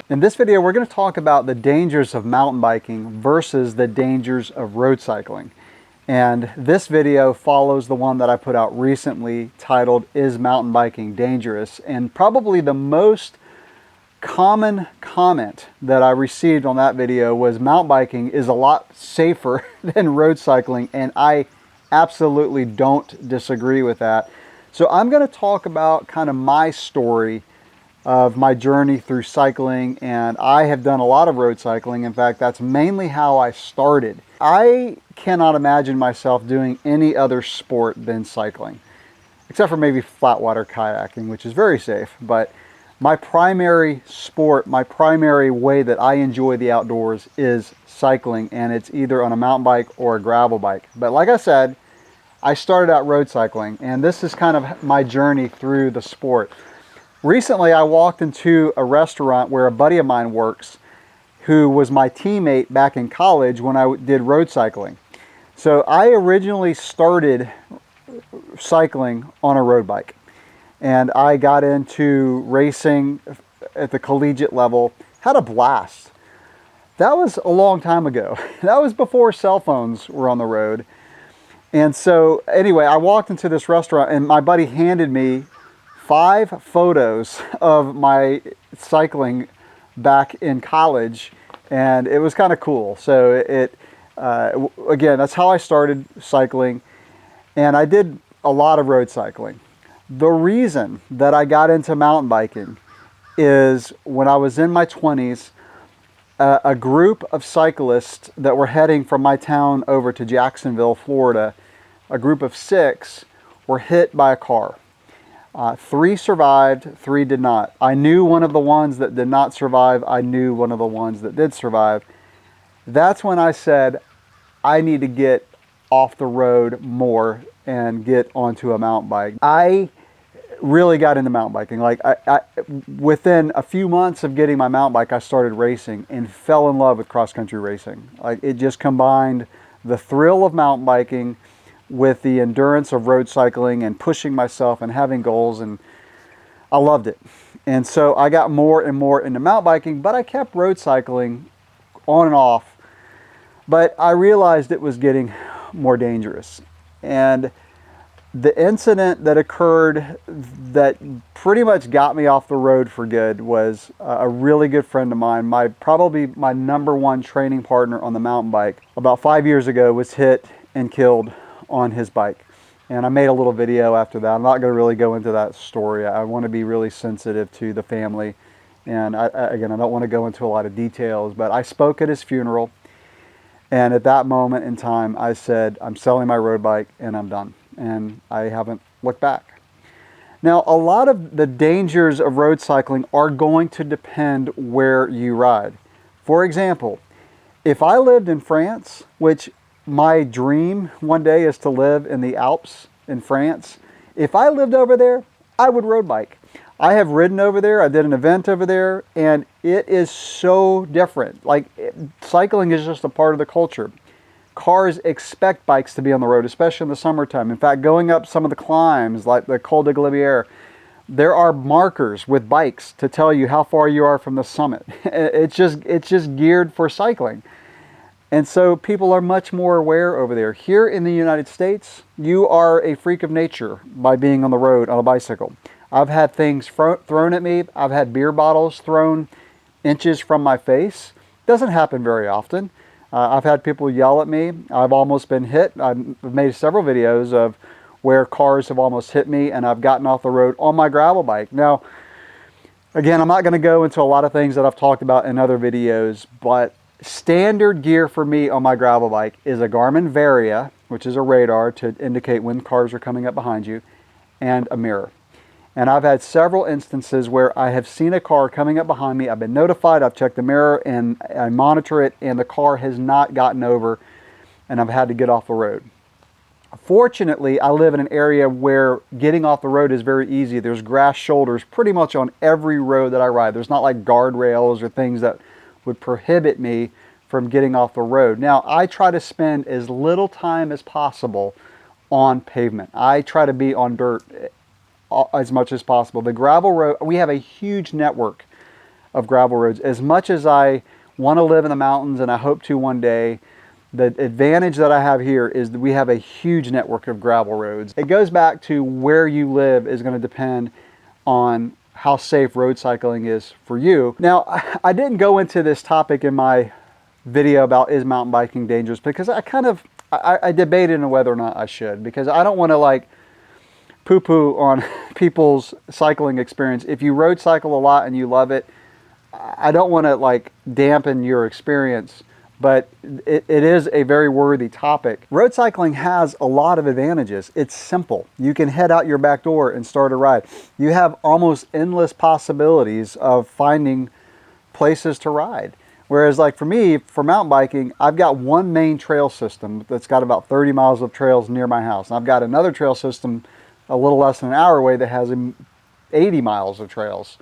In this video, we're going to talk about the dangers of mountain biking versus the dangers of road cycling. And this video follows the one that I put out recently titled, Is Mountain Biking Dangerous? And probably the most common comment that I received on that video was mountain biking is a lot safer than road cycling, and I absolutely don't disagree with that. So I'm going to talk about kind of my story of my journey through cycling, and I have done a lot of road cycling. In fact, that's mainly how I started. I cannot imagine myself doing any other sport than cycling, except for maybe flatwater kayaking, which is very safe. But my primary sport, my primary way that I enjoy the outdoors is cycling, and it's either on a mountain bike or a gravel bike. But like I said, I started out road cycling, and this is kind of my journey through the sport. Recently, I walked into a restaurant where a buddy of mine works, who was my teammate back in college when I did road cycling. So I originally started cycling on a road bike, and I got into racing at the collegiate level, had a blast. That was a long time ago. That was before cell phones were on the road. And so anyway, I walked into this restaurant, and my buddy handed me 5 photos of my cycling back in college, and it was kind of cool. So again, that's how I started cycling, and I did a lot of road cycling. The reason that I got into mountain biking is when I was in my 20s, a group of cyclists that were heading from my town over to Jacksonville, Florida, a group of 6 were hit by a car. 3 survived, 3 did not. I knew one of the ones that did not survive. I knew one of the ones that did survive. That's when I said, I need to get off the road more and get onto a mountain bike. I really got into mountain biking. Like within a few months of getting my mountain bike, I started racing and fell in love with cross-country racing. Like, it just combined the thrill of mountain biking with the endurance of road cycling and pushing myself and having goals, and I loved it. And so I got more and more into mountain biking, but I kept road cycling on and off. But I realized it was getting more dangerous. And the incident that occurred that pretty much got me off the road for good was a really good friend of mine, probably my #1 training partner on the mountain bike, about 5 years ago, was hit and killed on his bike. And I made a little video after that. I'm not going to really go into that story. I want to be really sensitive to the family, and again, I don't want to go into a lot of details, but I spoke at his funeral, and at that moment in time I said, I'm selling my road bike and I'm done, and I haven't looked back. Now, a lot of the dangers of road cycling are going to depend where you ride. For example, if I lived in France, which my dream one day is to live in the Alps in France. If I lived over there, I would road bike. I have ridden over there. I did an event over there, and it is so different. Like, cycling is just a part of the culture. Cars expect bikes to be on the road, especially in the summertime. In fact, going up some of the climbs, like the Col de Glibier, there are markers with bikes to tell you how far you are from the summit. It's just geared for cycling. And so people are much more aware over there. Here in the United States, you are a freak of nature by being on the road on a bicycle. I've had things thrown at me. I've had beer bottles thrown inches from my face. Doesn't happen very often. I've had people yell at me. I've almost been hit. I've made several videos of where cars have almost hit me, and I've gotten off the road on my gravel bike. Now, again, I'm not going to go into a lot of things that I've talked about in other videos, but standard gear for me on my gravel bike is a Garmin Varia, which is a radar to indicate when cars are coming up behind you, and a mirror. And I've had several instances where I have seen a car coming up behind me. I've been notified, I've checked the mirror, and I monitor it, and the car has not gotten over, and I've had to get off the road. Fortunately, I live in an area where getting off the road is very easy. There's grass shoulders pretty much on every road that I ride. There's not like guardrails or things that would prohibit me from getting off the road. Now, I try to spend as little time as possible on pavement. I try to be on dirt as much as possible. The gravel road, we have a huge network of gravel roads. As much as I want to live in the mountains, and I hope to one day, the advantage that I have here is that we have a huge network of gravel roads. It goes back to where you live is going to depend on how safe road cycling is for you. Now, I didn't go into this topic in my video about is mountain biking dangerous, because I debated on whether or not I should, because I don't want to like poo-poo on people's cycling experience. If you road cycle a lot and you love it, I don't want to like dampen your experience, but it is a very worthy topic. Road cycling has a lot of advantages. It's simple. You can head out your back door and start a ride. You have almost endless possibilities of finding places to ride. Whereas like for me, for mountain biking, I've got one main trail system that's got about 30 miles of trails near my house. And I've got another trail system a little less than an hour away that has 80 miles of trails.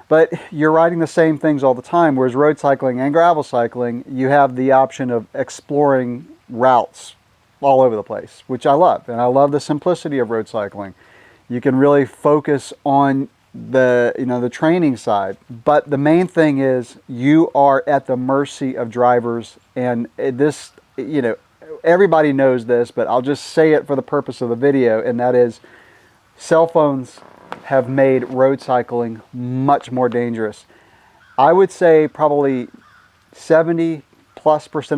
But you're riding the same things all the time, whereas road cycling and gravel cycling, you have the option of exploring routes all over the place, which I love. And I love the simplicity of road cycling. You can really focus on the training side. But the main thing is you are at the mercy of drivers. And this, everybody knows this, but I'll just say it for the purpose of the video, and that is cell phones have made road cycling much more dangerous. I would say probably 70+%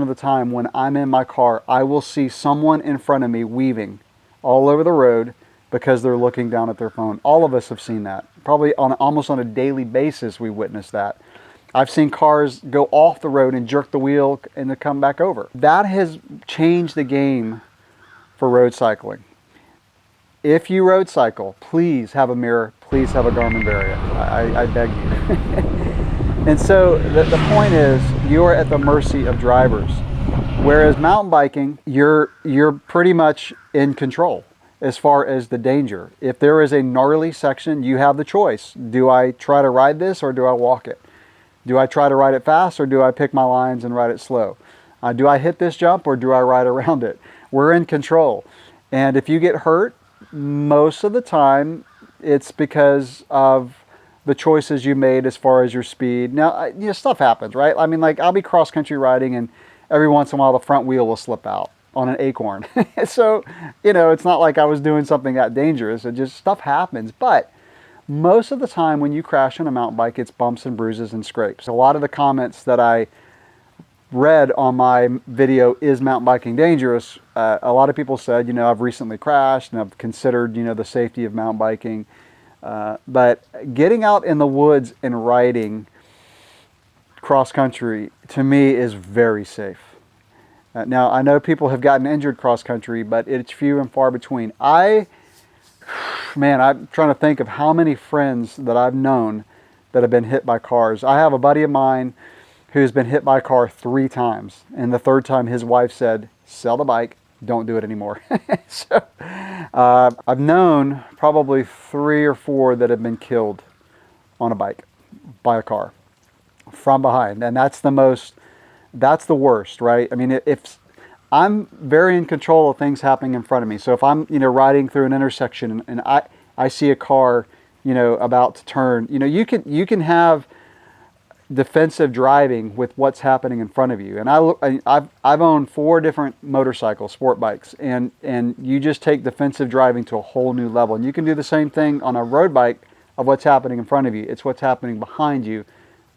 of the time when I'm in my car, I will see someone in front of me weaving all over the road because they're looking down at their phone. All of us have seen that. Probably almost on a daily basis we witness that. I've seen cars go off the road and jerk the wheel and to come back over. That has changed the game for road cycling. If you road cycle, please have a mirror, please have a Garmin barrier. I beg you. And so the point is, you are at the mercy of drivers. Whereas mountain biking, you're pretty much in control as far as the danger. If there is a gnarly section, you have the choice. Do I try to ride this or do I walk it? Do I try to ride it fast or do I pick my lines and ride it slow? Do I hit this jump or do I ride around it? We're in control. And if you get hurt, most of the time it's because of the choices you made as far as your speed. Now, stuff happens, right? I mean, like I'll be cross-country riding and every once in a while the front wheel will slip out on an acorn. So, it's not like I was doing something that dangerous. It just, stuff happens. But most of the time when you crash on a mountain bike, it's bumps and bruises and scrapes. A lot of the comments that I read on my video, is mountain biking dangerous? A lot of people said, I've recently crashed and I've considered, the safety of mountain biking. But getting out in the woods and riding cross country, to me, is very safe. Now, I know people have gotten injured cross country, but it's few and far between. I'm trying to think of how many friends that I've known that have been hit by cars. I have a buddy of mine who's been hit by a car 3 times. And the 3rd time his wife said, sell the bike, don't do it anymore. So I've known probably 3 or 4 that have been killed on a bike by a car from behind. And that's the worst, right? I mean, if I'm very in control of things happening in front of me. So if I'm, riding through an intersection and I see a car, about to turn, you can have defensive driving with what's happening in front of you. And I've owned 4 different motorcycles, sport bikes, and you just take defensive driving to a whole new level. And you can do the same thing on a road bike of what's happening in front of you. It's what's happening behind you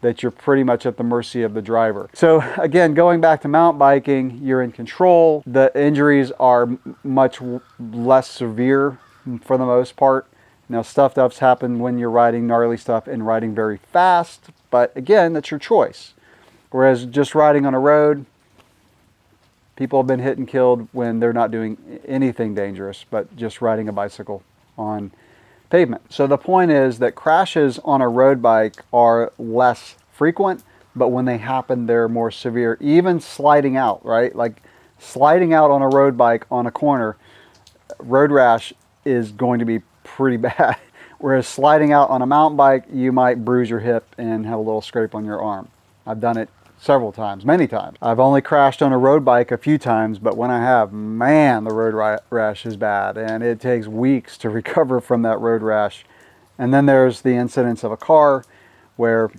that you're pretty much at the mercy of the driver. So again, going back to mountain biking, you're in control. The injuries are much less severe for the most part. Now, stuff that's happened when you're riding gnarly stuff and riding very fast, but again, that's your choice. Whereas just riding on a road, people have been hit and killed when they're not doing anything dangerous, but just riding a bicycle on pavement. So the point is that crashes on a road bike are less frequent, but when they happen, they're more severe. Even sliding out, right? Like sliding out on a road bike on a corner, road rash is going to be pretty bad. Whereas sliding out on a mountain bike, you might bruise your hip and have a little scrape on your arm. I've done it several times, many times. I've only crashed on a road bike a few times, but when I have, man, the road rash is bad, and it takes weeks to recover from that road rash. And then there's the incidents of a car where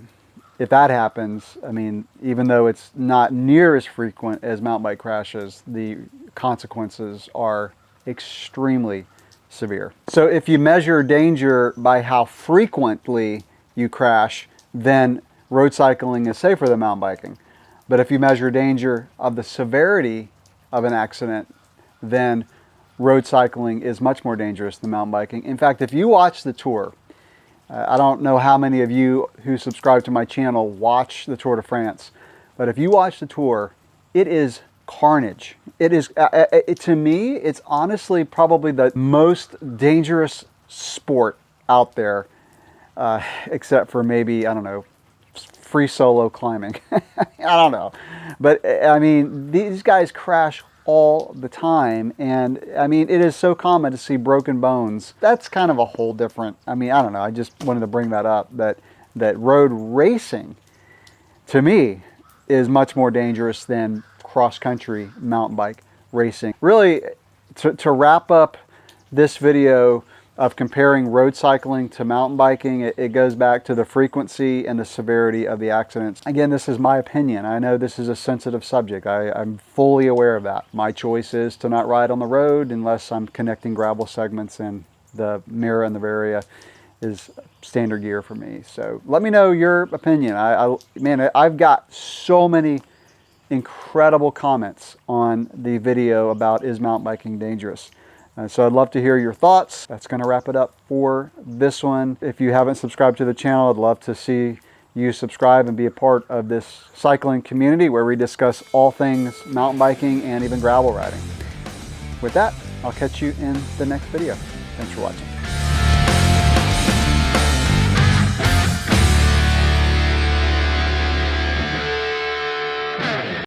if that happens, I mean, even though it's not near as frequent as mountain bike crashes, the consequences are extremely severe. So if you measure danger by how frequently you crash, then road cycling is safer than mountain biking. But if you measure danger of the severity of an accident, then road cycling is much more dangerous than mountain biking. In fact, if you watch the Tour, I don't know how many of you who subscribe to my channel watch the Tour de France, but if you watch the Tour, it is carnage. It is, to me, it's honestly probably the most dangerous sport out there, except for maybe, I don't know, free solo climbing. I don't know. But I mean, these guys crash all the time, and I mean, it is so common to see broken bones. That's kind of a whole different, I mean, I don't know, I just wanted to bring that up, that road racing to me is much more dangerous than cross-country mountain bike racing. Really, to wrap up this video of comparing road cycling to mountain biking, it goes back to the frequency and the severity of the accidents. Again, this is my opinion. I know this is a sensitive subject. I'm fully aware of that. My choice is to not ride on the road unless I'm connecting gravel segments, and the Mira and the Varia is standard gear for me. So let me know your opinion. Man, I've got so many incredible comments on the video about is mountain biking dangerous. So I'd love to hear your thoughts. That's going to wrap it up for this one. If you haven't subscribed to the channel, I'd love to see you subscribe and be a part of this cycling community where we discuss all things mountain biking and even gravel riding. With that, I'll catch you in the next video. Thanks for watching.